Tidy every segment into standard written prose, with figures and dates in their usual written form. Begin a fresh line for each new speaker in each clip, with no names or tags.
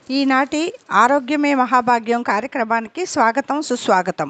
ఈనాటి ఆరోగ్యమే మహాభాగ్యం కార్యక్రమానికి స్వాగతం సుస్వాగతం.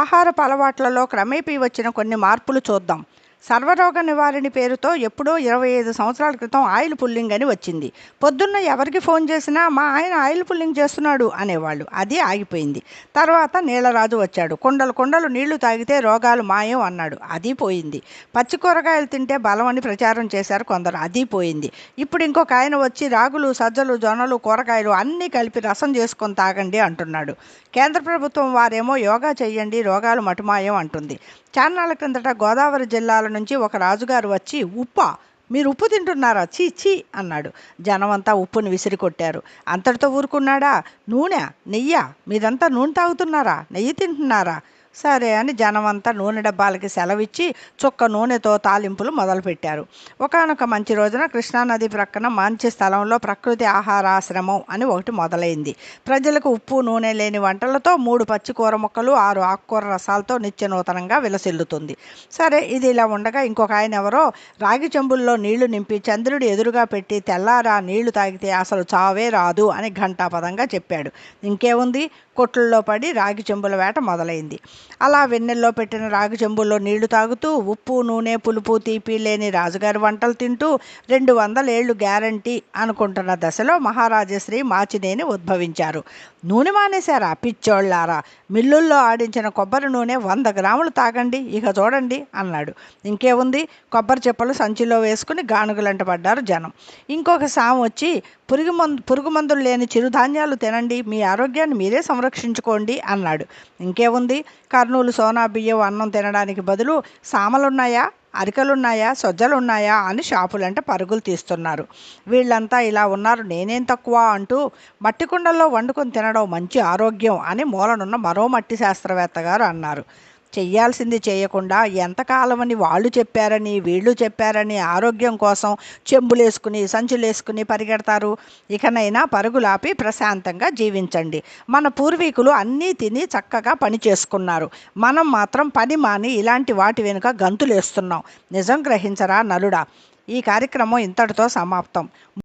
ఆహారపు అలవాట్లలో క్రమేపీ వచ్చిన కొన్ని మార్పులు చూద్దాం. సర్వరోగ నివారణి పేరుతో ఎప్పుడో 25 సంవత్సరాల క్రితం ఆయిల్ పుల్లింగ్ అని వచ్చింది. పొద్దున్న ఎవరికి ఫోన్ చేసినా మా ఆయన ఆయిల్ పుల్లింగ్ చేస్తున్నాడు అనేవాళ్ళు. అది ఆగిపోయింది. తర్వాత నీళ్లరాజు వచ్చాడు. కుండలు కుండలు నీళ్లు తాగితే రోగాలు మాయం అన్నాడు. అది పోయింది. పచ్చి కూరగాయలు తింటే బలం అని ప్రచారం చేశారు కొందరు. అది పోయింది. ఇప్పుడు ఇంకొక ఆయన వచ్చి రాగులు, సజ్జలు, జొన్నలు, కూరగాయలు అన్నీ కలిపి రసం చేసుకొని తాగండి అంటున్నాడు. కేంద్ర ప్రభుత్వం వారేమో యోగా చెయ్యండి, రోగాలు మటుమాయం అంటుంది. చాన్నాళ్ళ క్రిందట గోదావరి జిల్లాల నుంచి ఒక రాజుగారు వచ్చి ఉప్పా, మీరు ఉప్పు తింటున్నారా, చీ చీ అన్నాడు. జనమంతా ఉప్పుని విసిరి కొట్టారు. అంతటితో ఊరుకున్నాడా? నూనె, నెయ్య, మీరంతా నూనె తాగుతున్నారా, నెయ్యి తింటున్నారా? సరే అని జనమంతా నూనె డబ్బాలకి సెలవిచ్చి చుక్క నూనెతో తాలింపులు మొదలుపెట్టారు. ఒకానొక మంచి రోజున కృష్ణానది ప్రక్కన మంచి స్థలంలో ప్రకృతి ఆహారాశ్రమం అని ఒకటి మొదలైంది. ప్రజలకు ఉప్పు నూనె లేని వంటలతో 3 పచ్చి కూర ముక్కలు 6 ఆకుకూర రసాలతో నిత్యనూతనంగా విలసిల్లుతుంది. సరే, ఇది ఇలా ఉండగా ఇంకొక ఆయన ఎవరో రాగి చెంబుల్లో నీళ్లు నింపి చంద్రుడి ఎదురుగా పెట్టి తెల్లారా నీళ్లు తాగితే అసలు చావే రాదు అని ఘంటాపదంగా చెప్పాడు. ఇంకేముంది, కొట్లలో పడి రాగి చెంబుల వేట మొదలైంది. అలా వెన్నెల్లో పెట్టిన రాగి చెంబుల్లో నీళ్లు తాగుతూ ఉప్పు నూనె పులుపు తీపి లేని రాజుగారి వంటలు తింటూ 200 ఏళ్లు గ్యారంటీ అనుకుంటున్న దశలో మహారాజశ్రీ మాచినేని ఉద్భవించారు. నూనె మానేశారా పిచ్చోళ్ళారా, మిల్లుల్లో ఆడించిన కొబ్బరి నూనె 100 గ్రాములు తాగండి, ఇక చూడండి అన్నాడు. ఇంకేముంది, కొబ్బరి చెప్పలు సంచిలో వేసుకుని గానుగులంట పడ్డారు జనం. ఇంకొక సాము వచ్చి పురుగు మందులు లేని చిరుధాన్యాలు తినండి, మీ ఆరోగ్యాన్ని మీరే సంరక్షించుకోండి అన్నాడు. ఇంకేముంది, కర్నూలు సోనా బియ్యం అన్నం తినడానికి బదులు సామలున్నాయా, అరికలున్నాయా, సొజ్జలున్నాయా అని షాపులంట పరుగులు తీస్తున్నారు. వీళ్ళంతా ఇలా ఉన్నారు, నేనేం తక్కువ అంటూ మట్టి కుండల్లో వండుకొని తినడం మంచి ఆరోగ్యం అని మూలనున్న మరో మట్టి శాస్త్రవేత్త గారు అన్నారు. చెయ్యాల్సింది చేయకుండా ఎంతకాలమని వాళ్ళు చెప్పారని వీళ్ళు చెప్పారని ఆరోగ్యం కోసం చెంబులేసుకుని సంచులేసుకుని పరిగెడతారు. ఇకనైనా పరుగులాపి ప్రశాంతంగా జీవించండి. మన పూర్వీకులు అన్నీ తిని చక్కగా పని చేసుకున్నారు. మనం మాత్రం పని మాని ఇలాంటి వాటి వెనుక గంతులేస్తున్నాం. నిజం గ్రహించరా నలుడా. ఈ కార్యక్రమం ఇంతటితో సమాప్తం.